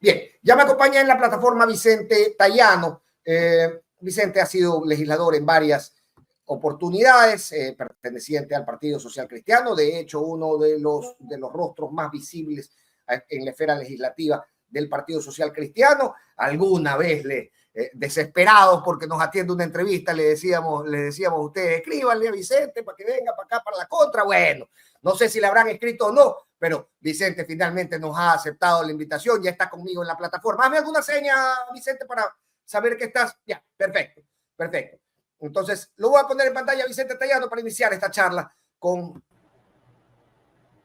Bien, ya me acompaña en la plataforma Vicente Tayano. Vicente ha sido legislador en varias oportunidades, perteneciente al Partido Social Cristiano, de hecho uno de los rostros más visibles en la esfera legislativa del Partido Social Cristiano. Alguna vez desesperados porque nos atiende una entrevista, le decíamos a ustedes, escríbanle a Vicente para que venga para acá, para la contra. Bueno, no sé si le habrán escrito o no, pero Vicente finalmente nos ha aceptado la invitación, ya está conmigo en la plataforma. Hazme alguna seña, Vicente, para saber que estás. Ya, perfecto. Entonces, lo voy a poner en pantalla, Vicente Tallano, para iniciar esta charla con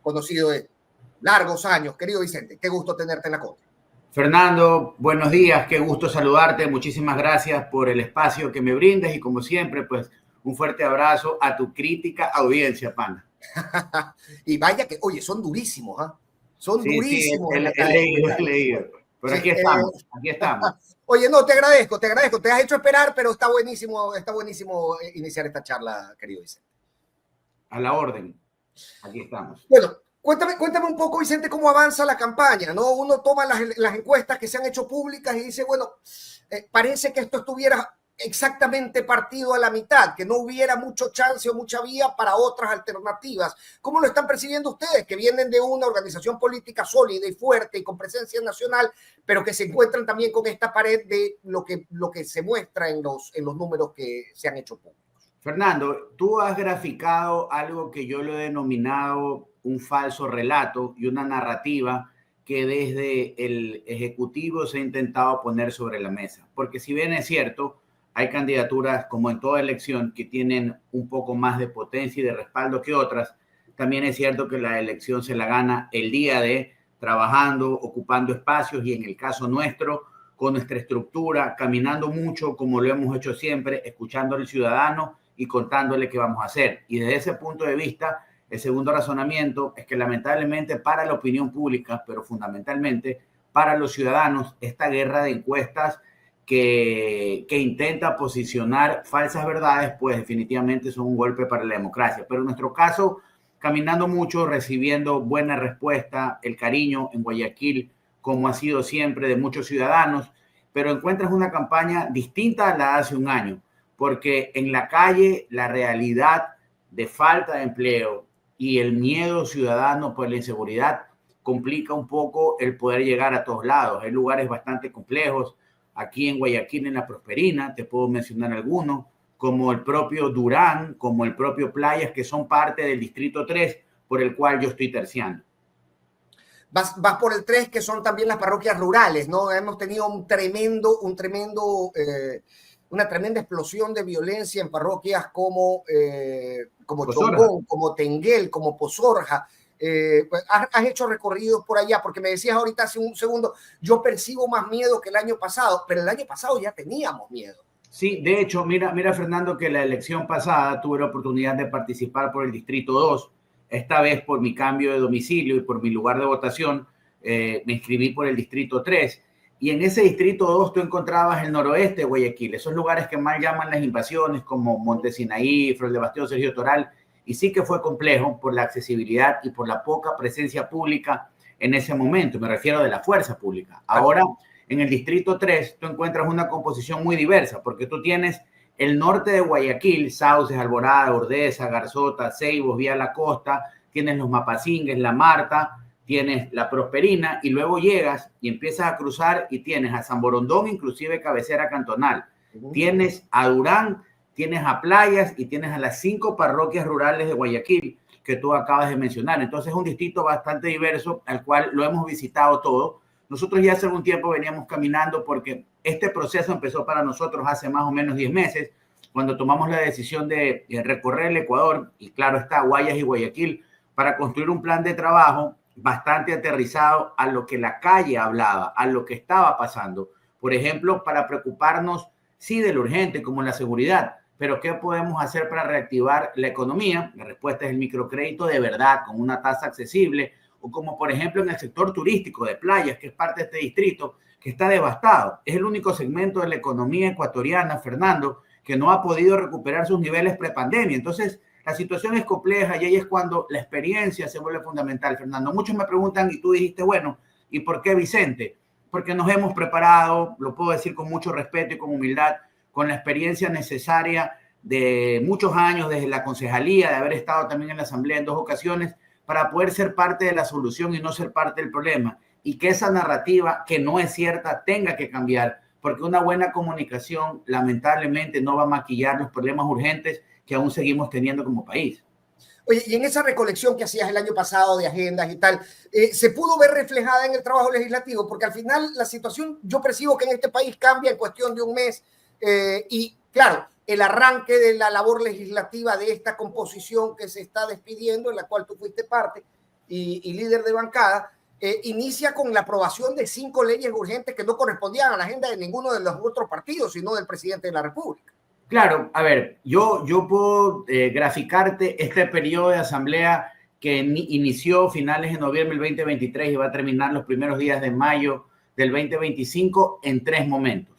conocido de largos años. Querido Vicente, qué gusto tenerte en la contra. Fernando, buenos días, qué gusto saludarte, muchísimas gracias por el espacio que me brindes y como siempre, pues un fuerte abrazo a tu crítica audiencia, pana. Y vaya que, oye, son durísimos, ¿ah? Son durísimos. Sí, he leído. Pero sí, aquí estamos. Oye, no, te agradezco, te has hecho esperar, pero está buenísimo iniciar esta charla, querido Vicente. A la orden, aquí estamos. Bueno, cuéntame un poco, Vicente, cómo avanza la campaña, ¿no? Uno toma las encuestas que se han hecho públicas y dice, bueno, parece que esto estuviera exactamente partido a la mitad, que no hubiera mucho chance o mucha vía para otras alternativas. ¿Cómo lo están percibiendo ustedes, que vienen de una organización política sólida y fuerte y con presencia nacional, pero que se encuentran también con esta pared de lo que se muestra en los números que se han hecho públicos? Fernando, tú has graficado algo que yo lo he denominado un falso relato y una narrativa que desde el Ejecutivo se ha intentado poner sobre la mesa. Porque si bien es cierto, hay candidaturas, como en toda elección, que tienen un poco más de potencia y de respaldo que otras, también es cierto que la elección se la gana el día de trabajando, ocupando espacios y en el caso nuestro, con nuestra estructura, caminando mucho como lo hemos hecho siempre, escuchando al ciudadano y contándole qué vamos a hacer. Y desde ese punto de vista, el segundo razonamiento es que lamentablemente para la opinión pública, pero fundamentalmente para los ciudadanos, esta guerra de encuestas que intenta posicionar falsas verdades, pues definitivamente son un golpe para la democracia. Pero en nuestro caso, caminando mucho, recibiendo buena respuesta, el cariño en Guayaquil, como ha sido siempre de muchos ciudadanos, pero encuentras una campaña distinta a la de hace un año, porque en la calle la realidad de falta de empleo y el miedo ciudadano por la inseguridad complica un poco el poder llegar a todos lados. Hay lugares bastante complejos. Aquí en Guayaquil, en La Prosperina, te puedo mencionar algunos, como el propio Durán, como el propio Playas, que son parte del Distrito 3, por el cual yo estoy terciando. Vas por el 3, que son también las parroquias rurales, ¿no? Hemos tenido una tremenda explosión de violencia en parroquias como Chongón, como Tenguel, como Pozorja. Pues has hecho recorridos por allá, porque me decías ahorita hace un segundo, yo percibo más miedo que el año pasado, pero el año pasado ya teníamos miedo. Sí, de hecho, mira Fernando, que la elección pasada tuve la oportunidad de participar por el Distrito 2, esta vez por mi cambio de domicilio y por mi lugar de votación, me inscribí por el Distrito 3, y en ese Distrito 2 tú encontrabas el noroeste de Guayaquil, esos lugares que mal llaman las invasiones, como Monte Sinaí, Flor de Bastión, Sergio Toral, y sí que fue complejo por la accesibilidad y por la poca presencia pública en ese momento, me refiero de la fuerza pública. Ahora, en el Distrito 3, tú encuentras una composición muy diversa, porque tú tienes el norte de Guayaquil, Sauces, Alborada, Ordesa, Garzota, Ceibos, Vía La Costa, tienes los Mapasingues, La Marta, tienes La Prosperina, y luego llegas y empiezas a cruzar y tienes a San Borondón, inclusive cabecera cantonal, tienes a Durán, tienes a Playas y tienes a las 5 parroquias rurales de Guayaquil que tú acabas de mencionar. Entonces es un distrito bastante diverso al cual lo hemos visitado todo. Nosotros ya hace algún tiempo veníamos caminando porque este proceso empezó para nosotros hace más o menos 10 meses, cuando tomamos la decisión de recorrer el Ecuador, y claro está, Guayas y Guayaquil, para construir un plan de trabajo bastante aterrizado a lo que la calle hablaba, a lo que estaba pasando. Por ejemplo, para preocuparnos, sí, de lo urgente, como la seguridad, pero ¿qué podemos hacer para reactivar la economía? La respuesta es el microcrédito de verdad, con una tasa accesible, o como por ejemplo en el sector turístico de playas, que es parte de este distrito, que está devastado. Es el único segmento de la economía ecuatoriana, Fernando, que no ha podido recuperar sus niveles prepandemia. Entonces, la situación es compleja y ahí es cuando la experiencia se vuelve fundamental, Fernando. Muchos me preguntan, y tú dijiste, bueno, ¿y por qué Vicente? porque nos hemos preparado, lo puedo decir con mucho respeto y con humildad, con la experiencia necesaria de muchos años desde la concejalía, de haber estado también en la asamblea en 2 ocasiones, para poder ser parte de la solución y no ser parte del problema. Y que esa narrativa, que no es cierta, tenga que cambiar, porque una buena comunicación lamentablemente no va a maquillar los problemas urgentes que aún seguimos teniendo como país. Oye, y en esa recolección que hacías el año pasado de agendas y tal, ¿se pudo ver reflejada en el trabajo legislativo? Porque al final la situación, yo percibo que en este país cambia en cuestión de un mes y claro, el arranque de la labor legislativa de esta composición que se está despidiendo, en la cual tú fuiste parte y líder de bancada, inicia con la aprobación de 5 leyes urgentes que no correspondían a la agenda de ninguno de los otros partidos, sino del presidente de la República. Claro, a ver, yo puedo graficarte este periodo de asamblea que inició finales de noviembre del 2023 y va a terminar los primeros días de mayo del 2025 en 3 momentos.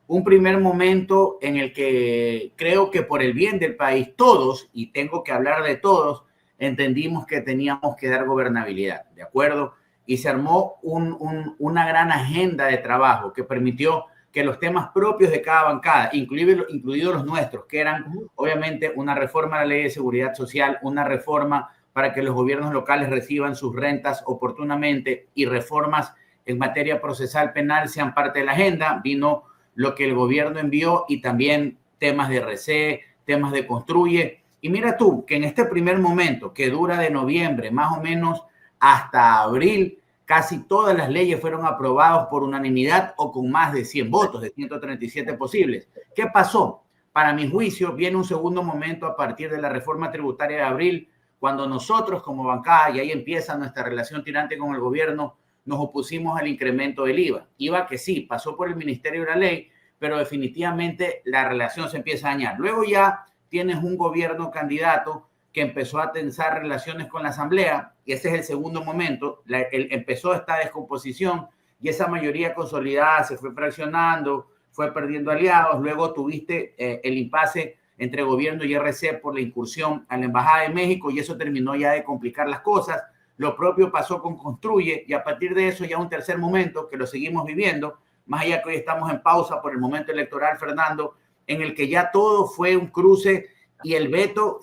Un primer momento en el que creo que por el bien del país todos, y tengo que hablar de todos, entendimos que teníamos que dar gobernabilidad, ¿de acuerdo? Y se armó una gran agenda de trabajo que permitió que los temas propios de cada bancada, incluidos los nuestros, que eran obviamente una reforma a la ley de seguridad social, una reforma para que los gobiernos locales reciban sus rentas oportunamente y reformas en materia procesal penal sean parte de la agenda. Vino lo que el gobierno envió y también temas de RC, temas de Construye. Y mira tú, que en este primer momento, que dura de noviembre más o menos hasta abril, casi todas las leyes fueron aprobadas por unanimidad o con más de 100 votos, de 137 posibles. ¿Qué pasó? Para mi juicio, viene un segundo momento a partir de la reforma tributaria de abril, cuando nosotros como bancada, y ahí empieza nuestra relación tirante con el gobierno, nos opusimos al incremento del IVA. IVA que sí, pasó por el Ministerio de la Ley, pero definitivamente la relación se empieza a dañar. Luego ya tienes un gobierno candidato que empezó a tensar relaciones con la Asamblea, y ese es el segundo momento, empezó esta descomposición y esa mayoría consolidada se fue fraccionando, fue perdiendo aliados, luego tuviste el impasse entre gobierno y RC por la incursión a la Embajada de México y eso terminó ya de complicar las cosas. Lo propio pasó con Construye y a partir de eso ya un tercer momento que lo seguimos viviendo, más allá que hoy estamos en pausa por el momento electoral, Fernando, en el que ya todo fue un cruce y el veto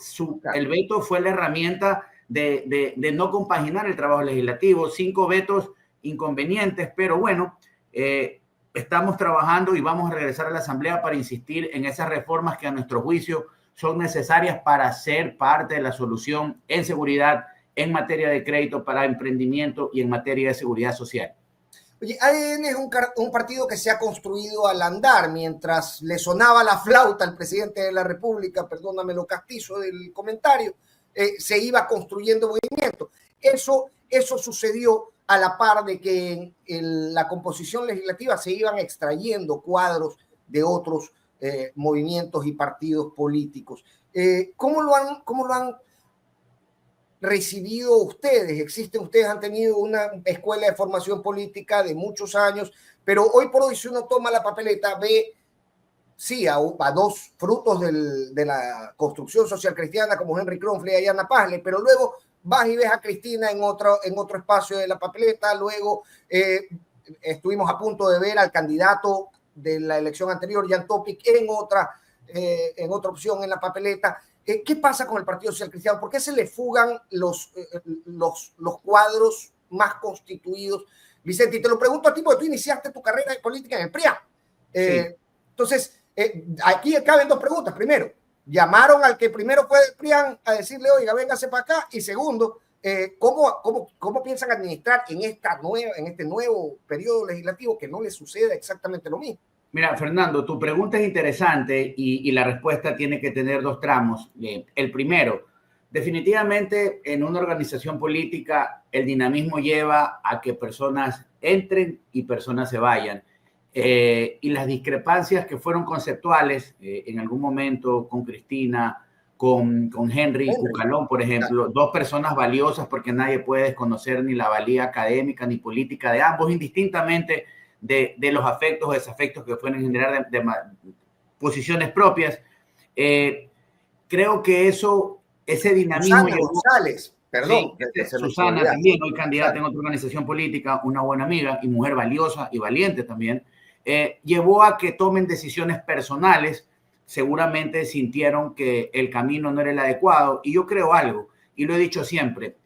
fue la herramienta de no compaginar el trabajo legislativo. 5 vetos inconvenientes, pero bueno, estamos trabajando y vamos a regresar a la Asamblea para insistir en esas reformas que a nuestro juicio son necesarias para ser parte de la solución en seguridad, en materia de crédito para emprendimiento y en materia de seguridad social. Oye, ADN es un partido que se ha construido al andar, mientras le sonaba la flauta al presidente de la República, perdóname lo castizo del comentario, se iba construyendo movimiento. Eso sucedió a la par de que en la composición legislativa se iban extrayendo cuadros de otros movimientos y partidos políticos. ¿Cómo lo han recibido ustedes? Ustedes han tenido una escuela de formación política de muchos años, pero hoy por hoy si uno toma la papeleta ve sí a 2 frutos de la construcción social cristiana como Henry Kronfle y Ayanna Pazle, pero luego vas y ves a Cristina en otro espacio de la papeleta, luego estuvimos a punto de ver al candidato de la elección anterior, Jan Topic, en otra opción en la papeleta. ¿Qué pasa con el Partido Social Cristiano? ¿Por qué se le fugan los cuadros más constituidos? Vicente, y te lo pregunto a ti porque tú iniciaste tu carrera de política en el PRIAN. Sí. Entonces, aquí caben 2 preguntas. Primero, ¿llamaron al que primero fue del PRIAN a decirle, oiga, véngase para acá? Y segundo, ¿cómo piensan administrar en este nuevo periodo legislativo que no les suceda exactamente lo mismo? Mira, Fernando, tu pregunta es interesante y la respuesta tiene que tener 2 tramos. El primero, definitivamente en una organización política el dinamismo lleva a que personas entren y personas se vayan. Y las discrepancias que fueron conceptuales en algún momento con Cristina, con Henry Cucalón, por ejemplo, 2 personas valiosas porque nadie puede desconocer ni la valía académica ni política de ambos, indistintamente de los afectos o desafectos que pueden generar de posiciones propias. Creo que ese dinamismo... Perdón, Sí, que se me Susana olvidó. también, hoy candidata en otra organización política, una buena amiga y mujer valiosa y valiente también, llevó a que tomen decisiones personales. Seguramente sintieron que el camino no era el adecuado. Y yo creo algo, y lo he dicho siempre,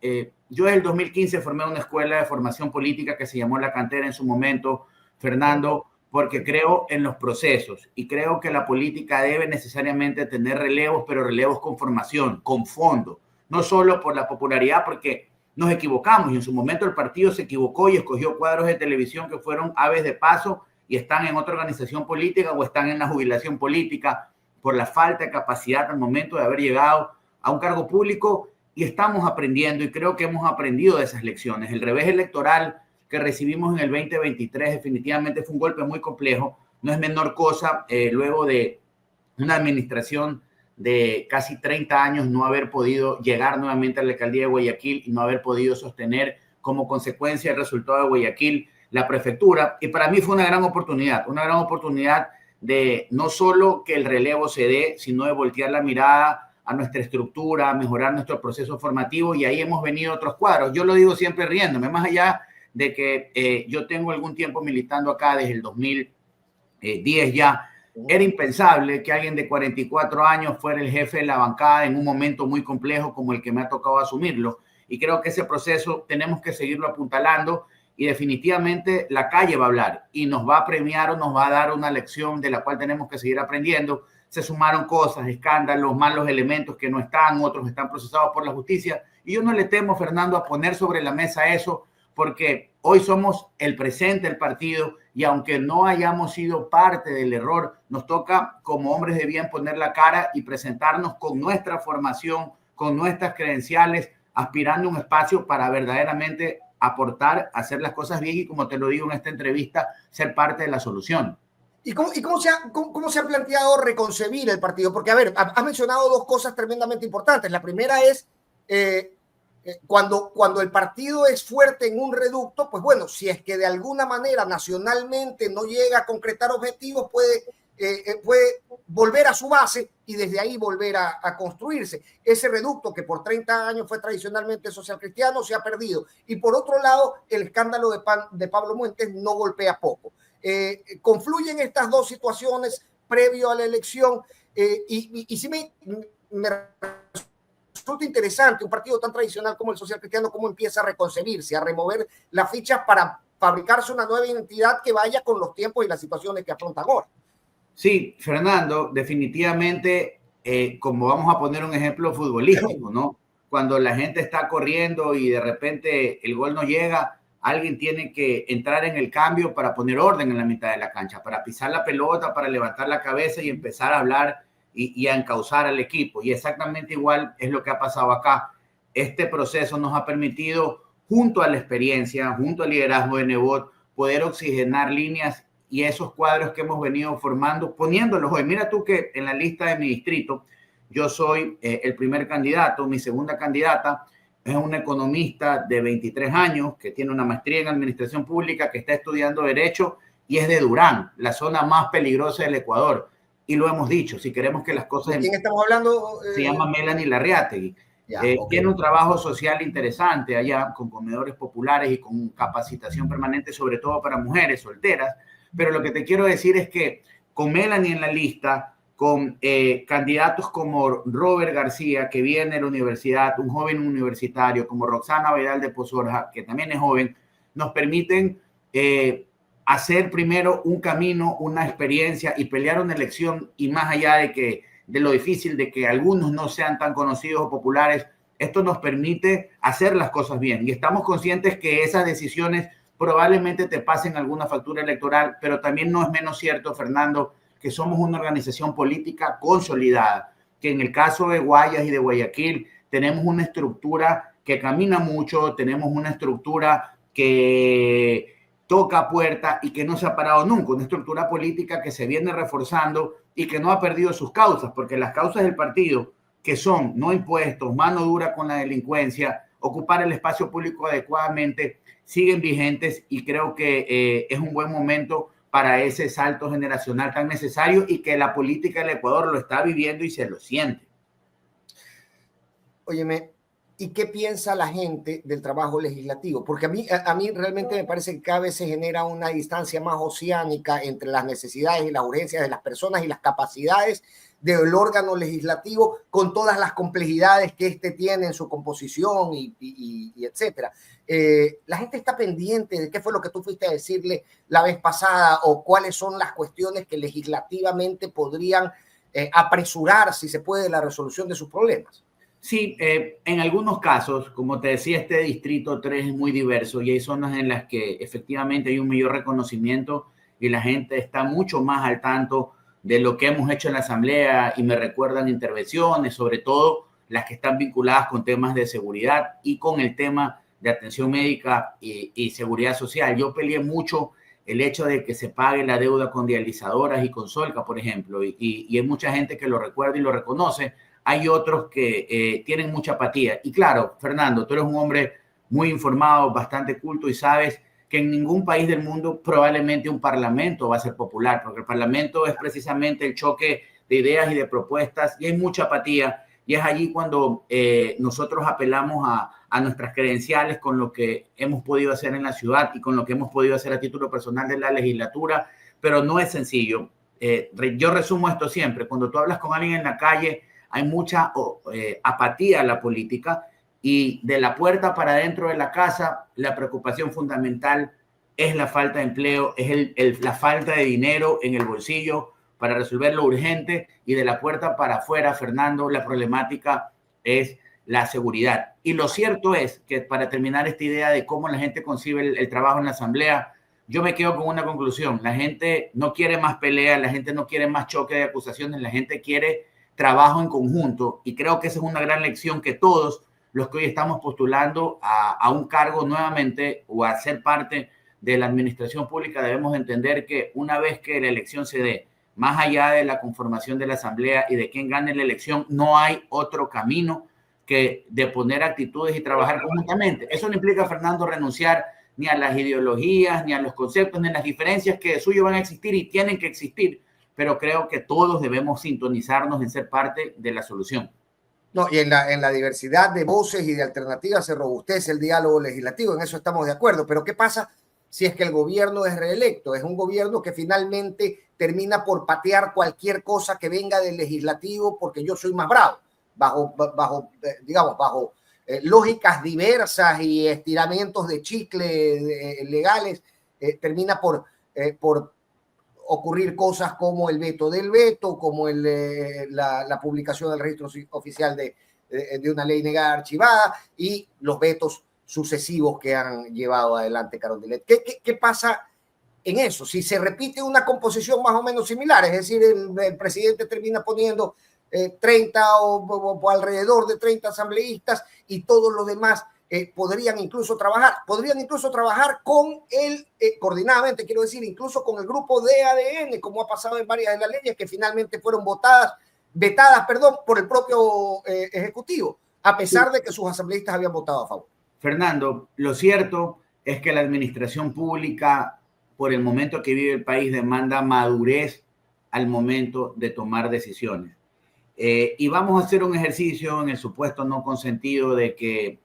yo en el 2015 formé una escuela de formación política que se llamó La Cantera en su momento, Fernando, porque creo en los procesos y creo que la política debe necesariamente tener relevos, pero relevos con formación, con fondo, no solo por la popularidad, porque nos equivocamos y en su momento el partido se equivocó y escogió cuadros de televisión que fueron aves de paso y están en otra organización política o están en la jubilación política por la falta de capacidad al momento de haber llegado a un cargo público, y estamos aprendiendo y creo que hemos aprendido de esas lecciones. El revés electoral que recibimos en el 2023 definitivamente fue un golpe muy complejo, no es menor cosa, luego de una administración de casi 30 años no haber podido llegar nuevamente a la alcaldía de Guayaquil y no haber podido sostener como consecuencia el resultado de Guayaquil la prefectura. Y para mí fue una gran oportunidad de no solo que el relevo se dé, sino de voltear la mirada a nuestra estructura, a mejorar nuestro proceso formativo, y ahí hemos venido otros cuadros. Yo lo digo siempre riéndome, más allá de que yo tengo algún tiempo militando acá desde el 2010 ya. Era impensable que alguien de 44 años fuera el jefe de la bancada en un momento muy complejo como el que me ha tocado asumirlo. Y creo que ese proceso tenemos que seguirlo apuntalando y definitivamente la calle va a hablar y nos va a premiar o nos va a dar una lección de la cual tenemos que seguir aprendiendo. Se sumaron cosas, escándalos, malos elementos que no están, otros están procesados por la justicia. Y yo no le temo, Fernando, a poner sobre la mesa eso, porque hoy somos el presente del partido y aunque no hayamos sido parte del error, nos toca como hombres de bien poner la cara y presentarnos con nuestra formación, con nuestras credenciales, aspirando a un espacio para verdaderamente aportar, hacer las cosas bien y, como te lo digo en esta entrevista, ser parte de la solución. ¿Y cómo se ha planteado reconcebir el partido? Porque, a ver, has mencionado dos cosas tremendamente importantes. La primera es cuando el partido es fuerte en un reducto, pues bueno, si es que de alguna manera nacionalmente no llega a concretar objetivos, puede volver a su base y desde ahí volver a construirse. Ese reducto que por 30 años fue tradicionalmente social cristiano se ha perdido. Y por otro lado, el escándalo de Pablo Muentes no golpea poco. Confluyen estas dos situaciones previo a la elección y sí me resulta interesante un partido tan tradicional como el social cristiano, cómo empieza a reconcebirse, a remover las fichas para fabricarse una nueva identidad que vaya con los tiempos y las situaciones que afronta ahora. Sí, Fernando, definitivamente, como vamos a poner un ejemplo futbolístico, ¿no? Cuando la gente está corriendo y de repente el gol no llega, alguien tiene que entrar en el cambio para poner orden en la mitad de la cancha, para pisar la pelota, para levantar la cabeza y empezar a hablar y a encauzar al equipo. Y exactamente igual es lo que ha pasado acá. Este proceso nos ha permitido, junto a la experiencia, junto al liderazgo de Nebot, poder oxigenar líneas y esos cuadros que hemos venido formando, poniéndolos hoy. Mira tú que en la lista de mi distrito, yo soy el primer candidato, mi segunda candidata es una economista de 23 años que tiene una maestría en administración pública, que está estudiando Derecho y es de Durán, la zona más peligrosa del Ecuador. Y lo hemos dicho, si queremos que las cosas... ¿De quién estamos hablando? Se llama Melanie Larriategui. Okay. Tiene un trabajo social interesante allá, con comedores populares y con capacitación permanente, sobre todo para mujeres solteras. Pero lo que te quiero decir es que con Melanie en la lista, con candidatos como Robert García, que viene de la universidad, un joven universitario, como Roxana Vidal de Pozorja, que también es joven, nos permiten hacer primero un camino, una experiencia y pelear una elección, y más allá de lo difícil de que algunos no sean tan conocidos o populares, esto nos permite hacer las cosas bien. Y estamos conscientes que esas decisiones probablemente te pasen alguna factura electoral, pero también no es menos cierto, Fernando, que somos una organización política consolidada, que en el caso de Guayas y de Guayaquil tenemos una estructura que camina mucho, tenemos una estructura que toca puerta y que no se ha parado nunca, una estructura política que se viene reforzando y que no ha perdido sus causas, porque las causas del partido, que son no impuestos, mano dura con la delincuencia, ocupar el espacio público adecuadamente, siguen vigentes, y creo que es un buen momento para ese salto generacional tan necesario y que la política del Ecuador lo está viviendo y se lo siente. Óyeme, ¿Y qué piensa la gente del trabajo legislativo? Porque a mí realmente me parece que cada vez se genera una distancia más oceánica entre las necesidades y las urgencias de las personas y las capacidades del órgano legislativo con todas las complejidades que éste tiene en su composición y etcétera. La gente está pendiente de qué fue lo que tú fuiste a decirle la vez pasada o cuáles son las cuestiones que legislativamente podrían apresurar, si se puede, la resolución de sus problemas. Sí, en algunos casos, como te decía, este distrito 3 es muy diverso y hay zonas en las que efectivamente hay un mayor reconocimiento y la gente está mucho más al tanto de lo que hemos hecho en la Asamblea y me recuerdan intervenciones, sobre todo las que están vinculadas con temas de seguridad y con el tema de atención médica y seguridad social. Yo peleé mucho el hecho de que se pague la deuda con dializadoras y con Solca, por ejemplo, y hay mucha gente que lo recuerda y lo reconoce. Hay otros que tienen mucha apatía. Y claro, Fernando, tú eres un hombre muy informado, bastante culto y sabes que en ningún país del mundo probablemente un parlamento va a ser popular, porque el parlamento es precisamente el choque de ideas y de propuestas y hay mucha apatía. Y es allí cuando nosotros apelamos a nuestras credenciales con lo que hemos podido hacer en la ciudad y con lo que hemos podido hacer a título personal de la legislatura, pero no es sencillo. Yo resumo esto siempre. Cuando tú hablas con alguien en la calle, hay mucha apatía a la política y de la puerta para adentro de la casa, la preocupación fundamental es la falta de empleo, es la falta de dinero en el bolsillo para resolver lo urgente y de la puerta para afuera, Fernando, la problemática es la seguridad. Y lo cierto es que para terminar esta idea de cómo la gente concibe el trabajo en la Asamblea, yo me quedo con una conclusión. La gente no quiere más pelea, la gente no quiere más choque de acusaciones, la gente quiere trabajo en conjunto y creo que esa es una gran lección que todos los que hoy estamos postulando a un cargo nuevamente o a ser parte de la administración pública debemos entender que una vez que la elección se dé, más allá de la conformación de la asamblea y de quién gane la elección, no hay otro camino que de poner actitudes y trabajar conjuntamente. Eso no implica, Fernando, renunciar ni a las ideologías, ni a los conceptos, ni a las diferencias que de suyo van a existir y tienen que existir, pero creo que todos debemos sintonizarnos en ser parte de la solución. No, y en la diversidad de voces y de alternativas se robustece el diálogo legislativo, en eso estamos de acuerdo, pero ¿qué pasa si es que el gobierno es reelecto? Es un gobierno que finalmente termina por patear cualquier cosa que venga del legislativo porque yo soy más bravo, bajo lógicas diversas y estiramientos de chicle legales, termina por ocurrir cosas como el veto del veto, como la publicación del registro oficial de una ley negada archivada y los vetos sucesivos que han llevado adelante Carondelet. ¿Qué pasa en eso? Si se repite una composición más o menos similar, es decir, el presidente termina poniendo 30 o alrededor de 30 asambleístas y todos los demás podrían incluso trabajar con él coordinadamente, quiero decir, incluso con el grupo de ADN, como ha pasado en varias de las leyes que finalmente fueron vetadas por el propio Ejecutivo, a pesar de que sus asambleístas habían votado a favor. Fernando, lo cierto es que la administración pública, por el momento que vive el país, demanda madurez al momento de tomar decisiones. Y vamos a hacer un ejercicio en el supuesto no consentido de que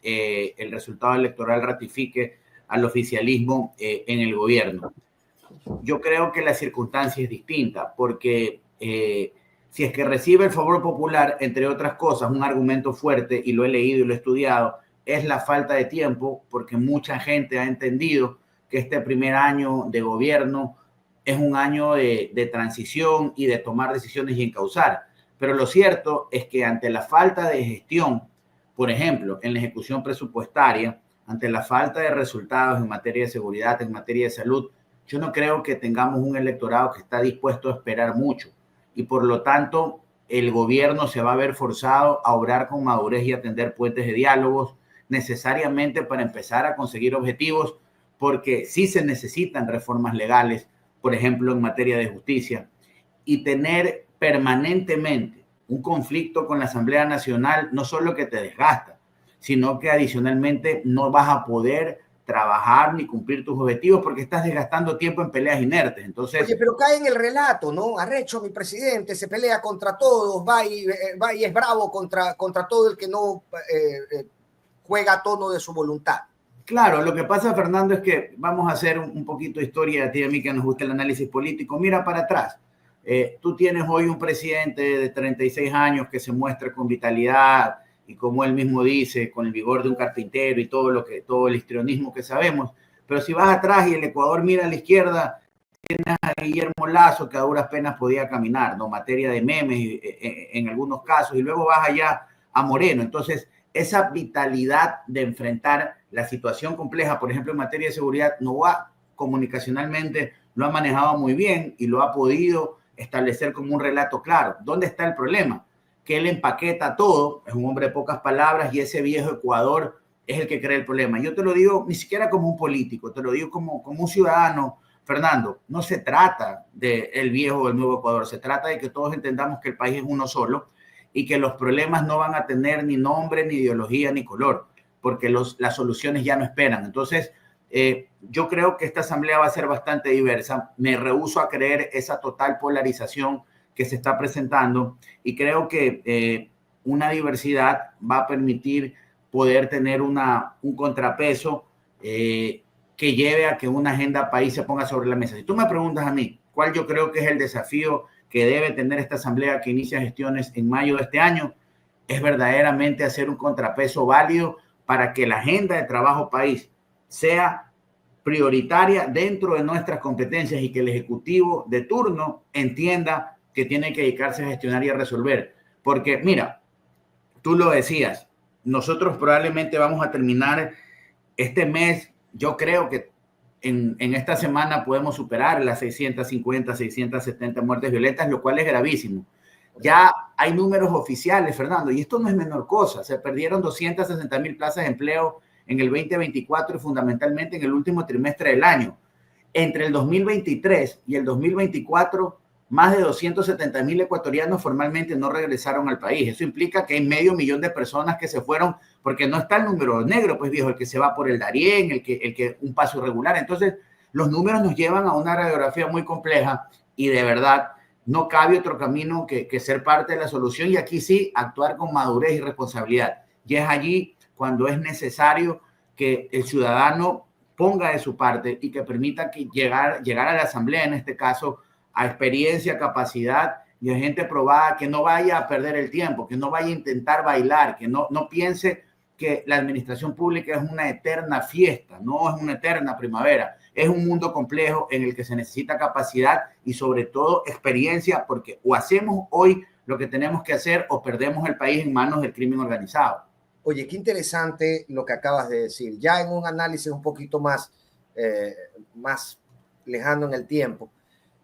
el resultado electoral ratifique al oficialismo en el gobierno. Yo creo que la circunstancia es distinta porque si es que recibe el favor popular, entre otras cosas, un argumento fuerte, y lo he leído y lo he estudiado, es la falta de tiempo, porque mucha gente ha entendido que este primer año de gobierno es un año de transición y de tomar decisiones y encauzar. Pero lo cierto es que ante la falta de gestión, por ejemplo, en la ejecución presupuestaria, ante la falta de resultados en materia de seguridad, en materia de salud, yo no creo que tengamos un electorado que está dispuesto a esperar mucho. Y por lo tanto, el gobierno se va a ver forzado a obrar con madurez y atender puentes de diálogos necesariamente para empezar a conseguir objetivos, porque sí se necesitan reformas legales, por ejemplo, en materia de justicia, y tener permanentemente un conflicto con la Asamblea Nacional no solo que te desgasta, sino que adicionalmente no vas a poder trabajar ni cumplir tus objetivos porque estás desgastando tiempo en peleas inertes. Entonces, oye, pero cae en el relato, ¿no? Arrecho, mi presidente, se pelea contra todos, va y es bravo contra todo el que no juega a tono de su voluntad. Claro, lo que pasa, Fernando, es que vamos a hacer un poquito de historia, a ti y a mí que nos gusta el análisis político. Mira para atrás. Tú tienes hoy un presidente de 36 años que se muestra con vitalidad y, como él mismo dice, con el vigor de un carpintero y todo el histrionismo que sabemos. Pero si vas atrás y el Ecuador mira a la izquierda, tienes a Guillermo Lasso, que a duras penas podía caminar, ¿no? Materia de memes en algunos casos, y luego vas allá a Moreno. Entonces, esa vitalidad de enfrentar la situación compleja, por ejemplo, en materia de seguridad, Novoa comunicacionalmente lo ha manejado muy bien y lo ha podido establecer como un relato claro. ¿Dónde está el problema? Que él empaqueta todo, es un hombre de pocas palabras, y ese viejo Ecuador es el que crea el problema. Yo te lo digo ni siquiera como un político, te lo digo como un ciudadano. Fernando, no se trata del viejo o el nuevo Ecuador, se trata de que todos entendamos que el país es uno solo y que los problemas no van a tener ni nombre, ni ideología, ni color, porque las soluciones ya no esperan. Entonces, yo creo que esta asamblea va a ser bastante diversa. Me rehúso a creer esa total polarización que se está presentando, y creo que una diversidad va a permitir poder tener un contrapeso que lleve a que una agenda país se ponga sobre la mesa. Si tú me preguntas a mí, ¿cuál yo creo que es el desafío que debe tener esta asamblea que inicia gestiones en mayo de este año? Es verdaderamente hacer un contrapeso válido para que la agenda de trabajo país sea prioritaria dentro de nuestras competencias y que el ejecutivo de turno entienda que tiene que dedicarse a gestionar y a resolver. Porque, mira, tú lo decías, nosotros probablemente vamos a terminar este mes. Yo creo que en esta semana podemos superar las 650, 670 muertes violentas, lo cual es gravísimo. Ya hay números oficiales, Fernando, y esto no es menor cosa. Se perdieron 260,000 plazas de empleo en el 2024 y fundamentalmente en el último trimestre del año. Entre el 2023 y el 2024, más de 270,000 ecuatorianos formalmente no regresaron al país. Eso implica que hay 500,000 de personas que se fueron, porque no está el número negro, pues viejo, el que se va por el Darién, el que un paso irregular. Entonces, los números nos llevan a una radiografía muy compleja y de verdad no cabe otro camino que ser parte de la solución, y aquí sí actuar con madurez y responsabilidad. Y es allí cuando es necesario que el ciudadano ponga de su parte y que permita que llegar a la asamblea, en este caso, a experiencia, capacidad y a gente probada, que no vaya a perder el tiempo, que no vaya a intentar bailar, que no piense que la administración pública es una eterna fiesta, no es una eterna primavera. Es un mundo complejo en el que se necesita capacidad y sobre todo experiencia, porque o hacemos hoy lo que tenemos que hacer o perdemos el país en manos del crimen organizado. Oye, qué interesante lo que acabas de decir. Ya en un análisis un poquito más lejano en el tiempo,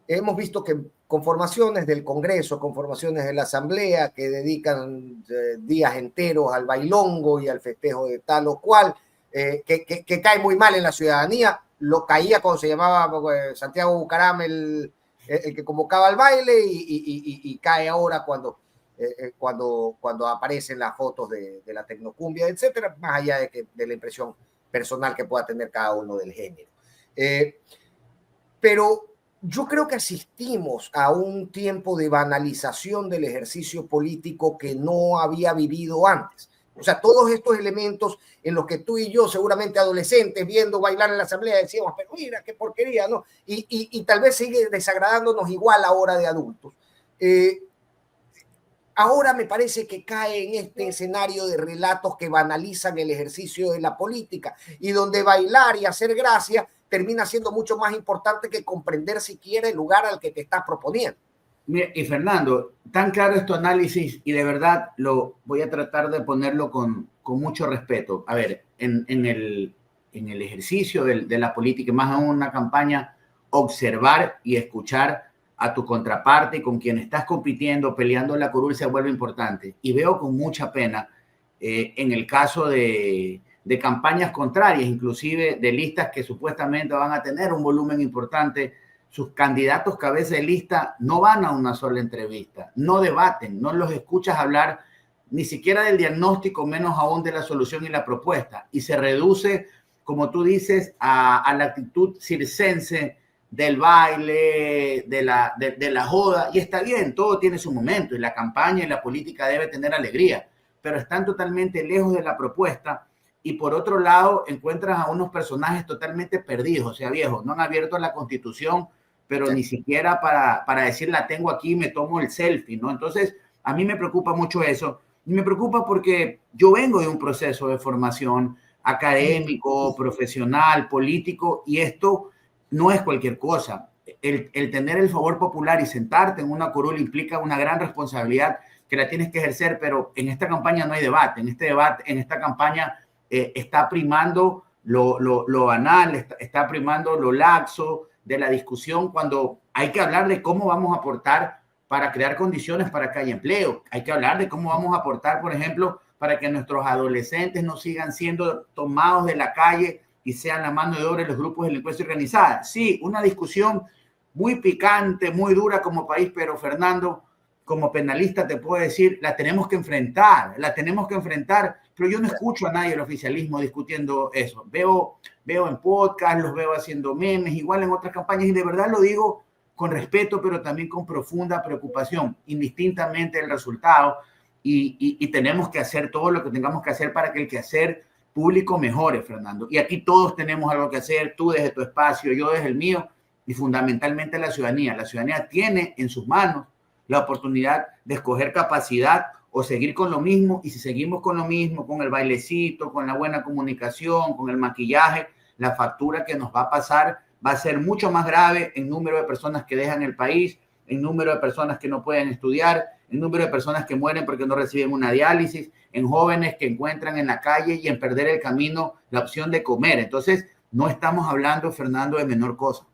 hemos visto que conformaciones del Congreso, conformaciones de la Asamblea que dedican días enteros al bailongo y al festejo de tal o cual, que cae muy mal en la ciudadanía. Lo caía cuando se llamaba Santiago Bucaram el que convocaba al baile, y cae ahora cuando aparecen las fotos de la tecnocumbia, etcétera, más allá de la impresión personal que pueda tener cada uno del género. Pero yo creo que asistimos a un tiempo de banalización del ejercicio político que no había vivido antes. O sea, todos estos elementos en los que tú y yo, seguramente adolescentes, viendo bailar en la asamblea, decíamos, pero mira, qué porquería, ¿no? Y tal vez sigue desagradándonos igual ahora de adultos. Ahora me parece que cae en este escenario de relatos que banalizan el ejercicio de la política y donde bailar y hacer gracia termina siendo mucho más importante que comprender siquiera el lugar al que te estás proponiendo. Y Fernando, tan claro es tu análisis y de verdad lo voy a tratar de ponerlo con mucho respeto. A ver, en el ejercicio de la política, más aún una campaña, observar y escuchar a tu contraparte y con quien estás compitiendo, peleando la curul, se vuelve importante. Y veo con mucha pena en el caso de campañas contrarias, inclusive de listas que supuestamente van a tener un volumen importante, sus candidatos cabeza de lista no van a una sola entrevista, no debaten, no los escuchas hablar ni siquiera del diagnóstico, menos aún de la solución y la propuesta. Y se reduce, como tú dices, a la actitud circense del baile, de la joda. Y está bien, todo tiene su momento y la campaña y la política debe tener alegría, pero están totalmente lejos de la propuesta y por otro lado encuentras a unos personajes totalmente perdidos, o sea, viejos, no han abierto la Constitución, pero sí, ni siquiera para decir la tengo aquí, me tomo el selfie, ¿no? Entonces, a mí me preocupa mucho eso, y me preocupa porque yo vengo de un proceso de formación académico, profesional, político, y esto no es cualquier cosa. El tener el favor popular y sentarte en una curul implica una gran responsabilidad que la tienes que ejercer, pero en esta campaña no hay debate. En esta campaña está primando lo banal, está primando lo laxo de la discusión, cuando hay que hablar de cómo vamos a aportar para crear condiciones para que haya empleo. Hay que hablar de cómo vamos a aportar, por ejemplo, para que nuestros adolescentes no sigan siendo tomados de la calle y sean la mano de obra de los grupos de delincuencia organizada. Sí, una discusión muy picante, muy dura como país, pero Fernando, como penalista te puedo decir, la tenemos que enfrentar, pero yo no escucho a nadie del oficialismo discutiendo eso. Veo en podcast, los veo haciendo memes, igual en otras campañas, y de verdad lo digo con respeto, pero también con profunda preocupación, indistintamente del resultado, y tenemos que hacer todo lo que tengamos que hacer para que el quehacer público mejore, Fernando. Y aquí todos tenemos algo que hacer, tú desde tu espacio, yo desde el mío, y fundamentalmente la ciudadanía. La ciudadanía tiene en sus manos la oportunidad de escoger capacidad o seguir con lo mismo, y si seguimos con lo mismo, con el bailecito, con la buena comunicación, con el maquillaje, la factura que nos va a pasar va a ser mucho más grave en número de personas que dejan el país, en número de personas que no pueden estudiar, en número de personas que mueren porque no reciben una diálisis, en jóvenes que encuentran en la calle y en perder el camino la opción de comer. Entonces, no estamos hablando, Fernando, de menor cosa.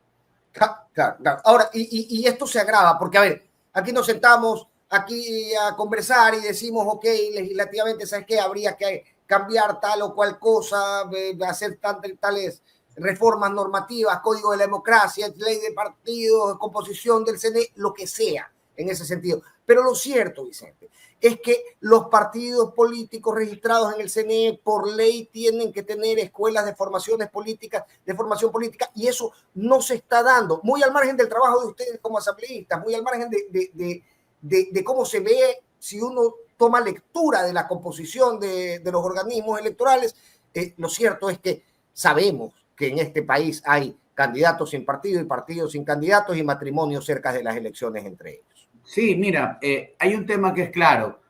Claro. Ahora, y esto se agrava, porque, a ver, aquí nos sentamos aquí a conversar y decimos, ok, legislativamente, ¿sabes qué? Habría que cambiar tal o cual cosa, hacer tales reformas normativas, código de la democracia, ley de partidos, composición del CNE, lo que sea en ese sentido. Pero lo cierto, Vicente, es que los partidos políticos registrados en el CNE por ley tienen que tener escuelas de formación política, y eso no se está dando, muy al margen del trabajo de ustedes como asambleístas, muy al margen de cómo se ve si uno toma lectura de la composición de los organismos electorales. Lo cierto es que sabemos que en este país hay candidatos sin partido y partidos sin candidatos y matrimonios cerca de las elecciones entre ellos. Sí, mira, hay un tema que es claro.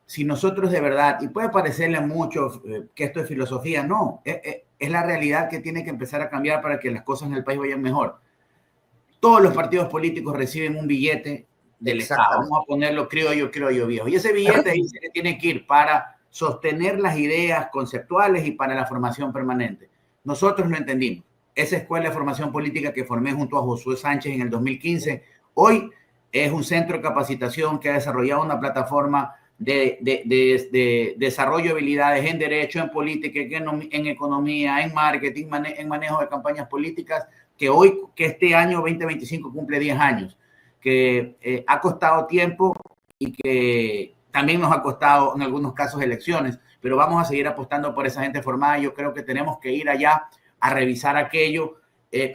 Si nosotros de verdad, y puede parecerle a muchos que esto es filosofía, no, es la realidad que tiene que empezar a cambiar para que las cosas en el país vayan mejor. Todos los partidos políticos reciben un billete del Estado, vamos a ponerlo criollo viejo, y ese billete ahí se tiene que ir para sostener las ideas conceptuales y para la formación permanente. Nosotros lo entendimos. Esa escuela de formación política que formé junto a Josué Sánchez en el 2015, hoy es un centro de capacitación que ha desarrollado una plataforma de desarrollo de habilidades en derecho, en política, en economía, en marketing, en manejo de campañas políticas, que este año 2025 cumple 10 años, que ha costado tiempo y que también nos ha costado en algunos casos elecciones, pero vamos a seguir apostando por esa gente formada. Yo creo que tenemos que ir allá a revisar aquello.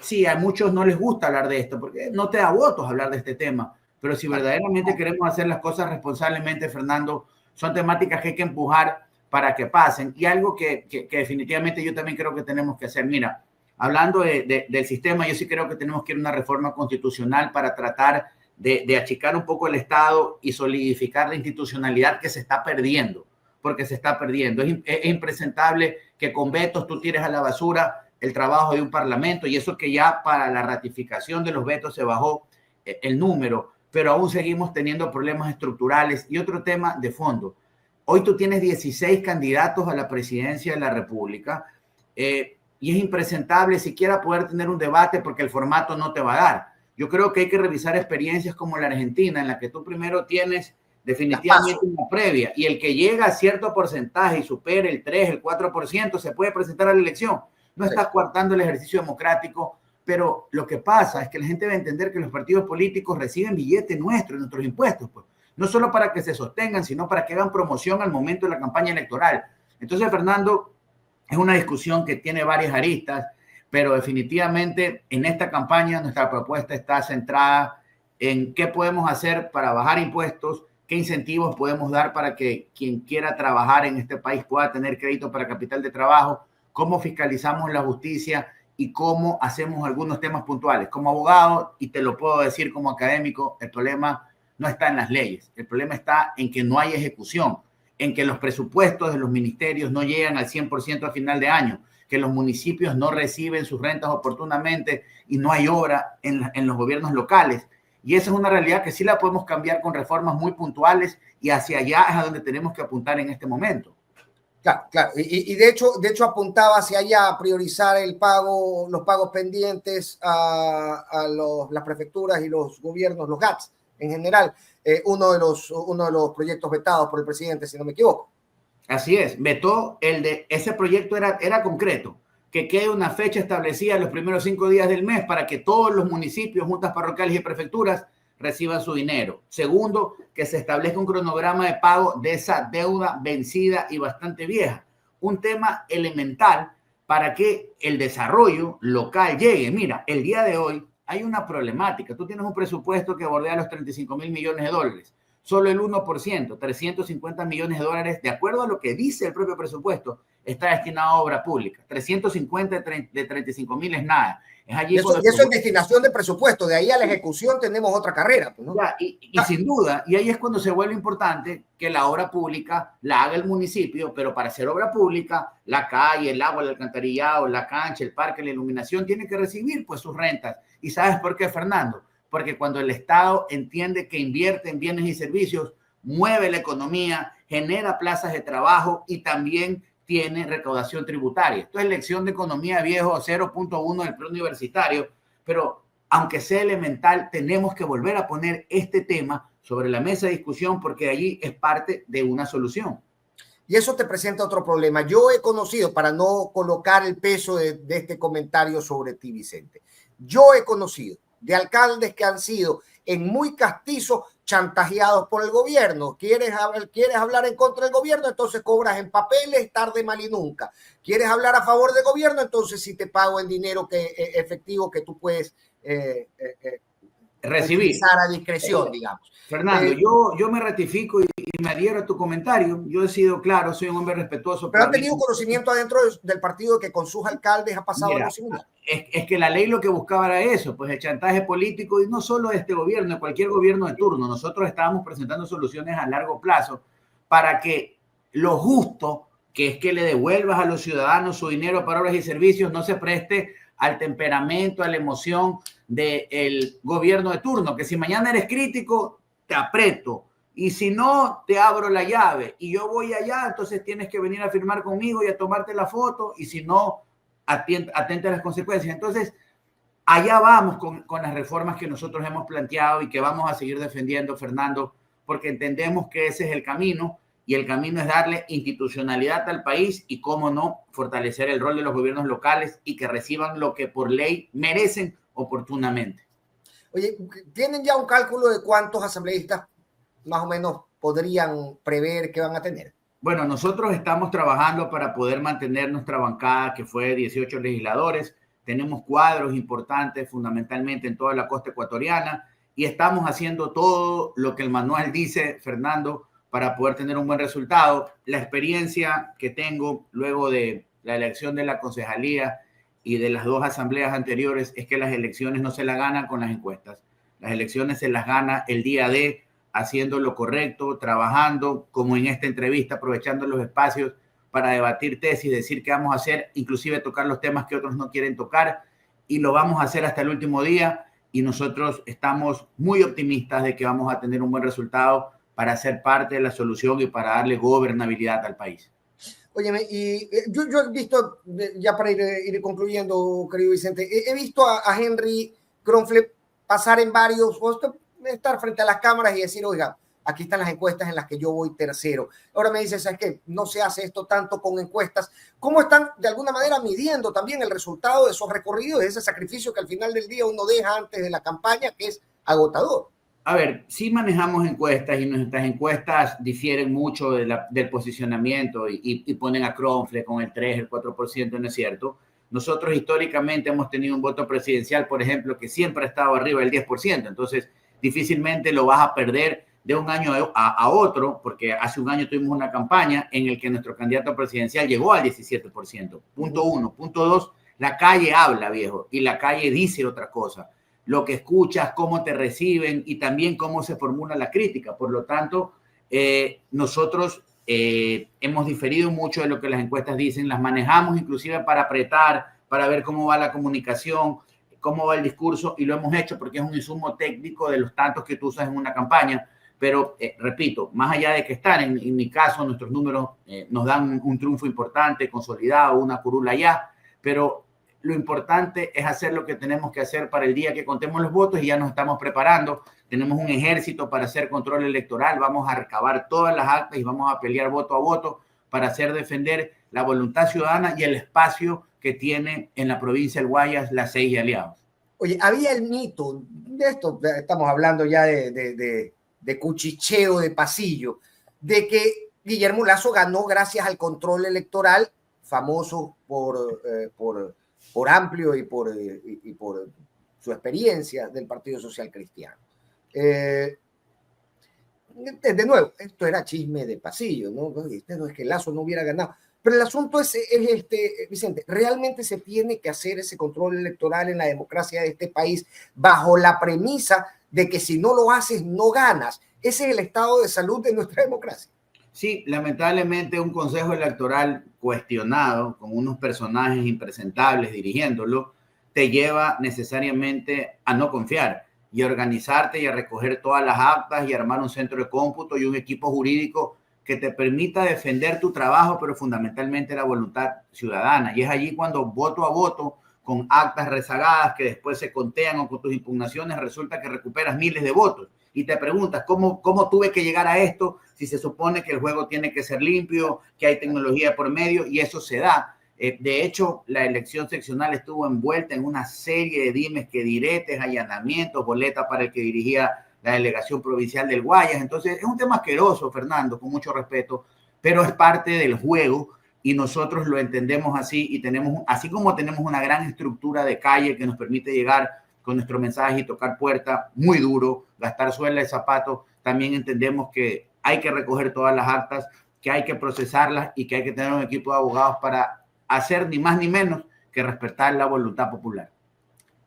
Sí, a muchos no les gusta hablar de esto porque no te da votos hablar de este tema, pero si verdaderamente queremos hacer las cosas responsablemente, Fernando, son temáticas que hay que empujar para que pasen, y algo que definitivamente yo también creo que tenemos que hacer. Mira, hablando del sistema, yo sí creo que tenemos que ir a una reforma constitucional para tratar de achicar un poco el Estado y solidificar la institucionalidad que se está perdiendo, porque se está perdiendo. Es impresentable que con vetos tú tires a la basura el trabajo de un parlamento, y eso que ya para la ratificación de los vetos se bajó el número, pero aún seguimos teniendo problemas estructurales. Y otro tema de fondo, hoy tú tienes 16 candidatos a la presidencia de la República, y es impresentable siquiera poder tener un debate porque el formato no te va a dar. Yo creo que hay que revisar experiencias como la Argentina, en la que tú primero tienes definitivamente una previa, y el que llega a cierto porcentaje y supere el 3, el 4%, se puede presentar a la elección. No estás coartando el ejercicio democrático, pero lo que pasa es que la gente debe entender que los partidos políticos reciben billetes nuestros, nuestros impuestos, pues, no solo para que se sostengan, sino para que hagan promoción al momento de la campaña electoral. Entonces, Fernando, es una discusión que tiene varias aristas, pero definitivamente en esta campaña nuestra propuesta está centrada en qué podemos hacer para bajar impuestos, qué incentivos podemos dar para que quien quiera trabajar en este país pueda tener crédito para capital de trabajo, cómo fiscalizamos la justicia y cómo hacemos algunos temas puntuales. Como abogado, y te lo puedo decir como académico, el problema no está en las leyes, el problema está en que no hay ejecución, en que los presupuestos de los ministerios no llegan al 100% a final de año, que los municipios no reciben sus rentas oportunamente y no hay obra en los gobiernos locales. Y esa es una realidad que sí la podemos cambiar con reformas muy puntuales y hacia allá es a donde tenemos que apuntar en este momento. Claro, claro. Y de hecho apuntaba hacia allá a priorizar el pago, los pagos pendientes las prefecturas y los gobiernos, los GATS en general, uno de los proyectos vetados por el presidente, si no me equivoco. Así es, vetó ese proyecto era concreto, que quede una fecha establecida en los primeros 5 días del mes para que todos los municipios, juntas parroquiales y prefecturas reciban su dinero. Segundo, que se establezca un cronograma de pago de esa deuda vencida y bastante vieja. Un tema elemental para que el desarrollo local llegue. Mira, el día de hoy hay una problemática. Tú tienes un presupuesto que bordea los 35,000 millones de dólares. Solo el 1%, 350 millones de dólares, de acuerdo a lo que dice el propio presupuesto, está destinado a obra pública. 350 de 35,000 es nada. Es allí eso es destinación de presupuesto, de ahí a la ejecución tenemos otra carrera. Pues, ¿no? Ya, y sin duda, y ahí es cuando se vuelve importante que la obra pública la haga el municipio, pero para hacer obra pública, la calle, el agua, el alcantarillado, la cancha, el parque, la iluminación, tiene que recibir pues sus rentas. ¿Y sabes por qué, Fernando? Porque cuando el Estado entiende que invierte en bienes y servicios, mueve la economía, genera plazas de trabajo y también tiene recaudación tributaria. Esto es lección de economía viejo 0.1 del preuniversitario, pero aunque sea elemental, tenemos que volver a poner este tema sobre la mesa de discusión porque allí es parte de una solución. Y eso te presenta otro problema. Yo he conocido, para no colocar el peso de este comentario sobre ti, Vicente, yo he conocido de alcaldes que han sido en muy castizo chantajeados por el gobierno. ¿Quieres hablar en contra del gobierno? Entonces cobras en papeles, tarde, mal y nunca. ¿Quieres hablar a favor del gobierno? Entonces sí te pago en dinero efectivo que tú puedes recibir utilizar a discreción, digamos. Fernando, yo me ratifico y me adhiero a tu comentario. Yo he sido claro, soy un hombre respetuoso. Pero han tenido conocimiento adentro del partido que con sus alcaldes ha pasado algo similar. Es que la ley lo que buscaba era eso, pues el chantaje político, y no solo de este gobierno, de cualquier gobierno de turno. Nosotros estábamos presentando soluciones a largo plazo para que lo justo, que es que le devuelvas a los ciudadanos su dinero para obras y servicios, no se preste al temperamento, a la emoción del gobierno de turno, que si mañana eres crítico, te aprieto, y si no, te abro la llave, y yo voy allá, entonces tienes que venir a firmar conmigo y a tomarte la foto, y si no, atente a las consecuencias. Entonces, allá vamos con las reformas que nosotros hemos planteado y que vamos a seguir defendiendo, Fernando, porque entendemos que ese es el camino, y el camino es darle institucionalidad al país y, cómo no, fortalecer el rol de los gobiernos locales y que reciban lo que por ley merecen oportunamente. Oye, ¿tienen ya un cálculo de cuántos asambleístas más o menos podrían prever que van a tener? Bueno, nosotros estamos trabajando para poder mantener nuestra bancada, que fue 18 legisladores. Tenemos cuadros importantes, fundamentalmente en toda la costa ecuatoriana, y estamos haciendo todo lo que el manual dice, Fernando, para poder tener un buen resultado. La experiencia que tengo luego de la elección de la concejalía y de las 2 asambleas anteriores es que las elecciones no se las ganan con las encuestas. Las elecciones se las gana el día de, haciendo lo correcto, trabajando, como en esta entrevista, aprovechando los espacios para debatir tesis, decir qué vamos a hacer, inclusive tocar los temas que otros no quieren tocar, y lo vamos a hacer hasta el último día, y nosotros estamos muy optimistas de que vamos a tener un buen resultado para ser parte de la solución y para darle gobernabilidad al país. Óyeme, y yo he visto, ya para ir concluyendo, querido Vicente, he visto a Henry Kronfle pasar en varios, estar frente a las cámaras y decir, oiga, aquí están las encuestas en las que yo voy tercero. Ahora me dices, ¿sabes qué? No se hace esto tanto con encuestas. ¿Cómo están de alguna manera midiendo también el resultado de esos recorridos, de ese sacrificio que al final del día uno deja antes de la campaña, que es agotador? A ver, sí manejamos encuestas y nuestras encuestas difieren mucho del posicionamiento y ponen a Kronfle con el 3, el 4%, ¿no es cierto? Nosotros históricamente hemos tenido un voto presidencial, por ejemplo, que siempre ha estado arriba del 10%, entonces difícilmente lo vas a perder de un año a otro, porque hace un año tuvimos una campaña en el que nuestro candidato presidencial llegó al 17%. Punto uno. Punto dos, la calle habla, viejo, y la calle dice otra cosa. Lo que escuchas, cómo te reciben y también cómo se formula la crítica. Por lo tanto, nosotros hemos diferido mucho de lo que las encuestas dicen, las manejamos inclusive para apretar, para ver cómo va la comunicación, cómo va el discurso, y lo hemos hecho porque es un insumo técnico de los tantos que tú usas en una campaña. Pero, repito, más allá de que estar, en mi caso, nuestros números nos dan un triunfo importante, consolidado, una curula ya, pero lo importante es hacer lo que tenemos que hacer para el día que contemos los votos, y ya nos estamos preparando. Tenemos un ejército para hacer control electoral, vamos a recabar todas las actas y vamos a pelear voto a voto para hacer defender la voluntad ciudadana y el espacio que tiene en la provincia del Guayas las 6 aliados. Oye, había el mito, de esto estamos hablando ya de cuchicheo de pasillo, de que Guillermo Lasso ganó gracias al control electoral, famoso por amplio y por su experiencia del Partido Social Cristiano. De nuevo, esto era chisme de pasillo, ¿no? No es que Lasso no hubiera ganado. Pero el asunto es Vicente, ¿realmente se tiene que hacer ese control electoral en la democracia de este país bajo la premisa de que si no lo haces no ganas? Ese es el estado de salud de nuestra democracia. Sí, lamentablemente un consejo electoral cuestionado, con unos personajes impresentables dirigiéndolo, te lleva necesariamente a no confiar y a organizarte y a recoger todas las actas y armar un centro de cómputo y un equipo jurídico que te permita defender tu trabajo, pero fundamentalmente la voluntad ciudadana. Y es allí cuando voto a voto, con actas rezagadas que después se contean o con tus impugnaciones, resulta que recuperas miles de votos. Y te preguntas, ¿cómo tuve que llegar a esto si se supone que el juego tiene que ser limpio, que hay tecnología por medio? Y eso se da. De hecho, la elección seccional estuvo envuelta en una serie de dimes que diretes, allanamientos, boletas para el que dirigía la delegación provincial del Guayas. Entonces, es un tema asqueroso, Fernando, con mucho respeto, pero es parte del juego y nosotros lo entendemos así, y tenemos, así como tenemos una gran estructura de calle que nos permite llegar con nuestro mensaje y tocar puerta muy duro, gastar suela de zapatos, también entendemos que hay que recoger todas las actas, que hay que procesarlas y que hay que tener un equipo de abogados para hacer ni más ni menos que respetar la voluntad popular.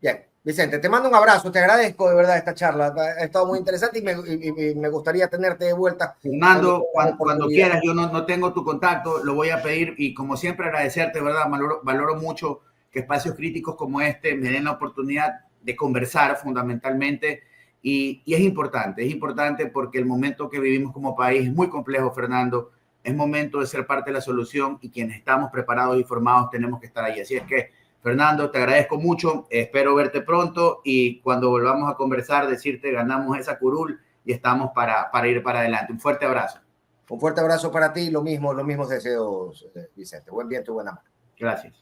Bien, Vicente, te mando un abrazo, te agradezco de verdad esta charla, ha estado muy interesante y me gustaría tenerte de vuelta. Fernando, cuando quieras, yo no tengo tu contacto, lo voy a pedir, y como siempre agradecerte, ¿verdad? Valoro mucho que espacios críticos como este me den la oportunidad de conversar fundamentalmente, y es importante porque el momento que vivimos como país es muy complejo, Fernando. Es momento de ser parte de la solución, y quienes estamos preparados y formados tenemos que estar ahí. Así es que, Fernando, te agradezco mucho, espero verte pronto, y cuando volvamos a conversar, decirte ganamos esa curul y estamos para ir para adelante. Un fuerte abrazo. Un fuerte abrazo para ti, los mismos deseos, Vicente. Buen viento y buena mano. Gracias.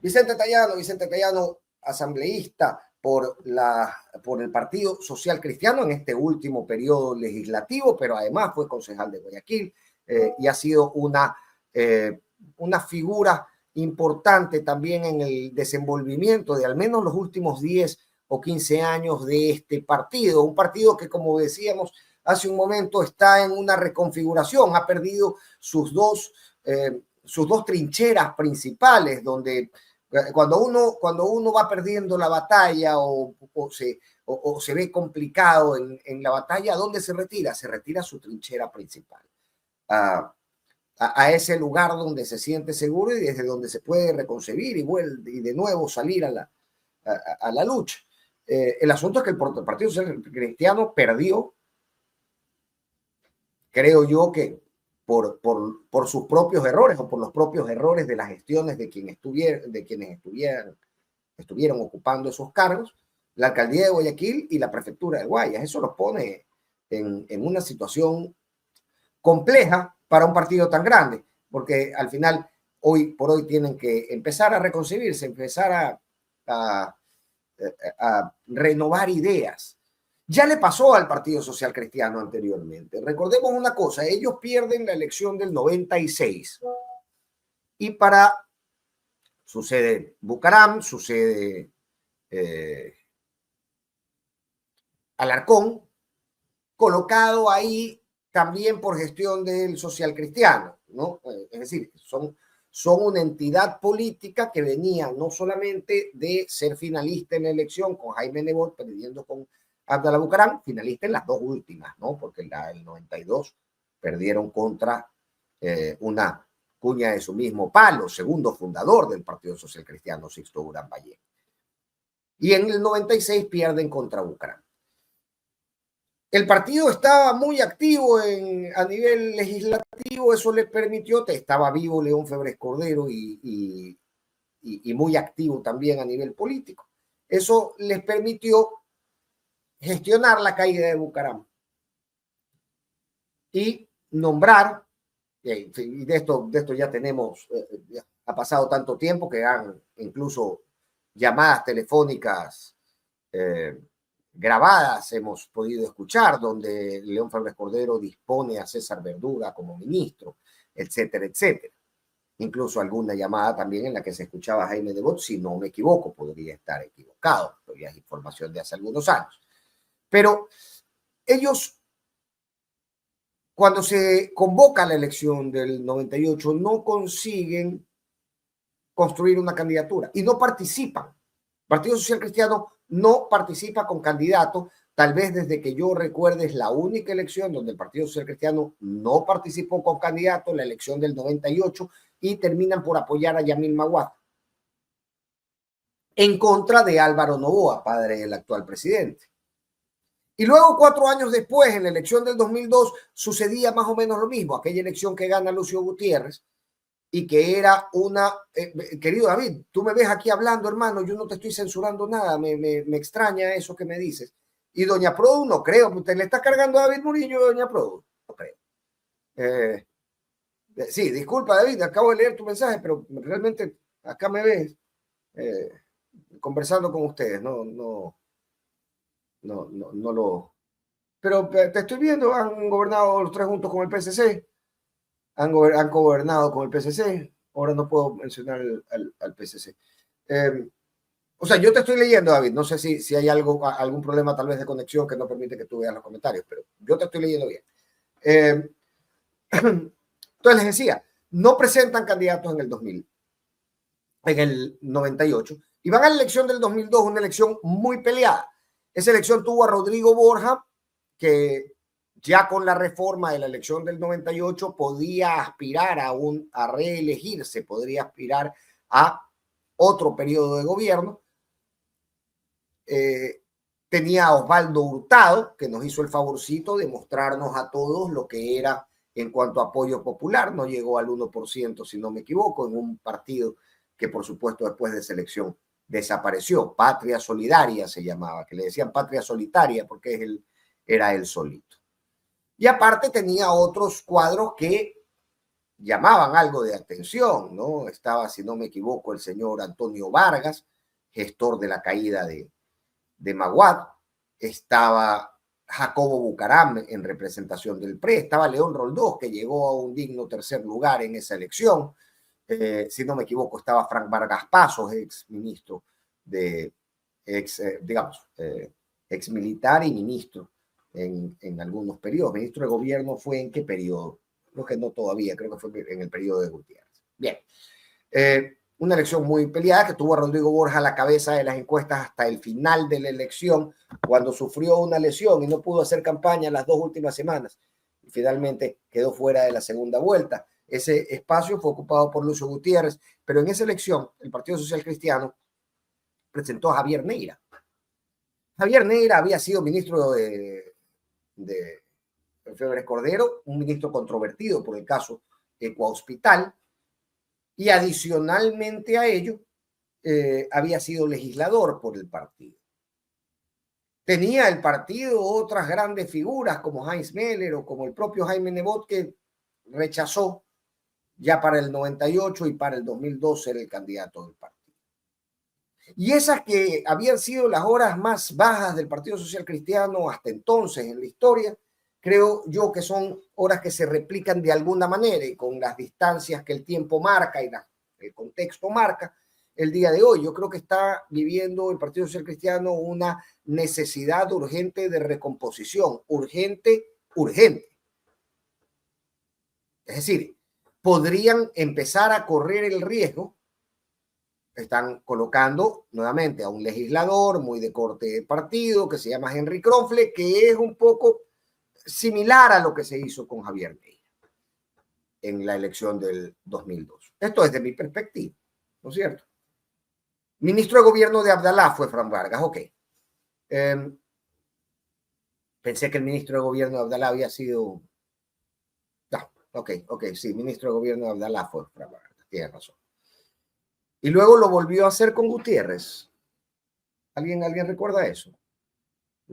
Vicente Tallano, asambleísta por el Partido Social Cristiano en este último periodo legislativo, pero además fue concejal de Guayaquil y ha sido una figura importante también en el desenvolvimiento de al menos los últimos 10 o 15 años de este partido. Un partido que, como decíamos hace un momento, está en una reconfiguración, ha perdido sus dos trincheras principales, donde cuando uno va perdiendo la batalla o se ve complicado en la batalla, ¿dónde se retira? Se retira a su trinchera principal, a ese lugar donde se siente seguro y desde donde se puede reconcebir y de nuevo salir a la lucha. El asunto es que el Partido Social Cristiano perdió, creo yo que por sus propios errores o por los propios errores de las gestiones de quienes estuvieron ocupando esos cargos, la alcaldía de Guayaquil y la prefectura de Guayas. Eso los pone en una situación compleja para un partido tan grande, porque al final, hoy por hoy, tienen que empezar a reconcebirse, empezar a renovar ideas. Ya le pasó al Partido Social Cristiano anteriormente. Recordemos una cosa, ellos pierden la elección del 96 y sucede Bucaram, sucede Alarcón, colocado ahí también por gestión del social cristiano, ¿no? Es decir, son una entidad política que venía no solamente de ser finalista en la elección con Jaime Nebot, perdiendo con Abdalá Bucaram, finalista en las dos últimas, ¿no? Porque en el 92 perdieron contra una cuña de su mismo palo, segundo fundador del Partido Social Cristiano, Sixto Durán Ballén. Y en el 96 pierden contra Bucaram. El partido estaba muy activo a nivel legislativo, eso le permitió, estaba vivo León Febres Cordero y muy activo también a nivel político. Eso les permitió gestionar la caída de Bucaram y nombrar, y de esto ya tenemos, ha pasado tanto tiempo que han incluso llamadas telefónicas grabadas hemos podido escuchar, donde León Febres Cordero dispone a César Verduga como ministro, etcétera, etcétera. Incluso alguna llamada también en la que se escuchaba a Jaime Nebot, si no me equivoco, podría estar equivocado, todavía es información de hace algunos años. Pero ellos, cuando se convoca la elección del 98, no consiguen construir una candidatura y no participan. El Partido Social Cristiano no participa con candidato, tal vez desde que yo recuerde es la única elección donde el Partido Social Cristiano no participó con candidato, la elección del 98, y terminan por apoyar a Yamil Maguad en contra de Álvaro Noboa, padre del actual presidente. Y luego, 4 años después, en la elección del 2002, sucedía más o menos lo mismo, aquella elección que gana Lucio Gutiérrez, y que era una... querido David, tú me ves aquí hablando, hermano, yo no te estoy censurando nada, me extraña eso que me dices. Y doña Produ, no creo, usted le está cargando a David Murillo, doña Produ, no creo. Sí, disculpa David, acabo de leer tu mensaje, pero realmente acá me ves conversando con ustedes, no lo... Pero te estoy viendo, han gobernado los tres juntos con el PSC. Han gobernado con el PSC, ahora no puedo mencionar al PSC. O sea, yo te estoy leyendo, David, no sé si hay algún problema tal vez de conexión que no permite que tú veas los comentarios, pero yo te estoy leyendo bien. Entonces les decía, no presentan candidatos en el 2000, en el 98, y van a la elección del 2002, una elección muy peleada. Esa elección tuvo a Rodrigo Borja, que ya con la reforma de la elección del 98 podía aspirar a reelegirse, podría aspirar a otro periodo de gobierno. Tenía a Osvaldo Hurtado, que nos hizo el favorcito de mostrarnos a todos lo que era en cuanto a apoyo popular. No llegó al 1%, si no me equivoco, en un partido que, por supuesto, después de esa elección desapareció. Patria Solidaria se llamaba, que le decían Patria Solitaria porque era él solito. Y aparte tenía otros cuadros que llamaban algo de atención, ¿no? Estaba, si no me equivoco, el señor Antonio Vargas, gestor de la caída de Maguad. Estaba Jacobo Bucaram en representación del PRE. Estaba León Roldós, que llegó a un digno tercer lugar en esa elección. Si no me equivoco, estaba Frank Vargas Pasos, ex ministro ex militar y ministro en algunos periodos. Ministro de gobierno fue en qué periodo, creo que no todavía, creo que fue en el periodo de Gutiérrez. Bien, una elección muy peleada que tuvo a Rodrigo Borja a la cabeza de las encuestas hasta el final de la elección, cuando sufrió una lesión y no pudo hacer campaña las 2 últimas semanas y finalmente quedó fuera de la segunda vuelta. Ese espacio fue ocupado por Lucio Gutiérrez, pero en esa elección el Partido Social Cristiano presentó a Javier Neira. Javier Neira había sido ministro de Febres Cordero, un ministro controvertido por el caso Ecuahospital, y adicionalmente a ello había sido legislador por el partido. Tenía el partido otras grandes figuras como Heinz Meller o como el propio Jaime Nebot, que rechazó ya para el 98 y para el 2002 ser el candidato del partido. Y esas que habían sido las horas más bajas del Partido Social Cristiano hasta entonces en la historia, creo yo que son horas que se replican de alguna manera y con las distancias que el tiempo marca y el contexto marca, el día de hoy. Yo creo que está viviendo el Partido Social Cristiano una necesidad urgente de recomposición, urgente. Es decir, podrían empezar a correr el riesgo. Están colocando nuevamente a un legislador muy de corte de partido que se llama Henry Kronfle, que es un poco similar a lo que se hizo con Javier Neira en la elección del 2002. Esto desde mi perspectiva, ¿no es cierto? Ministro de Gobierno de Abdalá fue Fran Vargas, ok. Pensé que el ministro de Gobierno de Abdalá había sido... No, ok, sí, ministro de Gobierno de Abdalá fue Fran Vargas, tienes razón. Y luego lo volvió a hacer con Gutiérrez. ¿Alguien recuerda eso?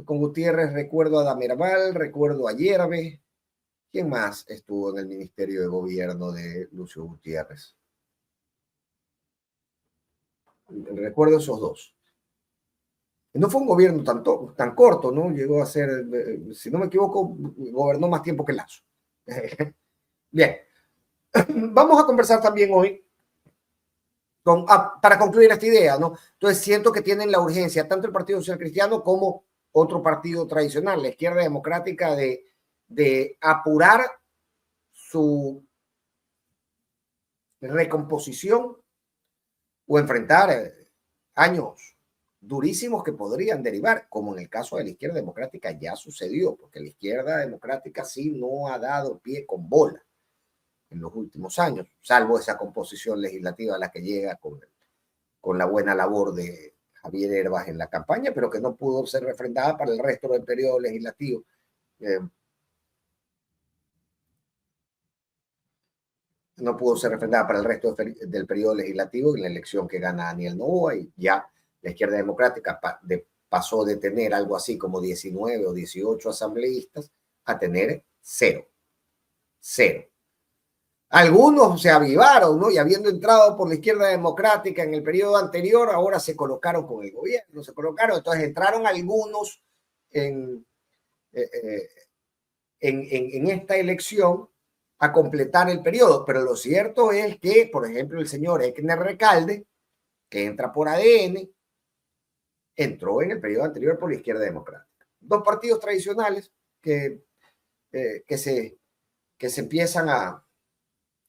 Con Gutiérrez recuerdo a Damerval, recuerdo a Yerbe. ¿Quién más estuvo en el Ministerio de Gobierno de Lucio Gutiérrez? Recuerdo esos dos. No fue un gobierno tan corto, ¿no? Llegó a ser, si no me equivoco, gobernó más tiempo que Lazo. Bien, vamos a conversar también hoy para concluir esta idea, ¿no? Entonces siento que tienen la urgencia, tanto el Partido Social Cristiano como otro partido tradicional, la Izquierda Democrática, de apurar su recomposición o enfrentar años durísimos que podrían derivar, como en el caso de la Izquierda Democrática ya sucedió, porque la Izquierda Democrática sí no ha dado pie con bola en los últimos años, salvo esa composición legislativa a la que llega con la buena labor de Javier Herbas en la campaña, pero que no pudo ser refrendada para el resto del periodo legislativo. No pudo ser refrendada para el resto del periodo legislativo en la elección que gana Daniel Noboa, y ya la Izquierda Democrática pasó de tener algo así como 19 o 18 asambleístas a tener 0. Algunos se avivaron, ¿no? Y habiendo entrado por la Izquierda Democrática en el periodo anterior, ahora se colocaron con el gobierno, entonces entraron algunos en esta elección a completar el periodo, pero lo cierto es que, por ejemplo, el señor Ekner Recalde, que entra por ADN, entró en el periodo anterior por la Izquierda Democrática. Dos partidos tradicionales que se empiezan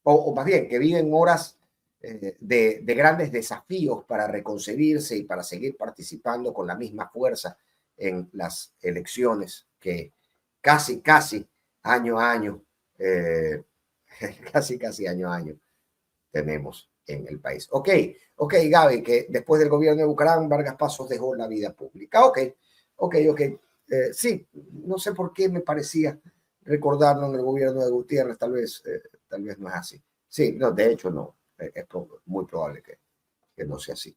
o más bien, que viven horas de grandes desafíos para reconcebirse y para seguir participando con la misma fuerza en las elecciones que casi año a año, casi año a año tenemos en el país. Ok, Gaby, que después del gobierno de Bucaram, Vargas Pasos dejó la vida pública. Ok. Sí, no sé por qué me parecía recordarlo en el gobierno de Gutiérrez, tal vez no es así. Sí, no, de hecho no, es muy probable que no sea así.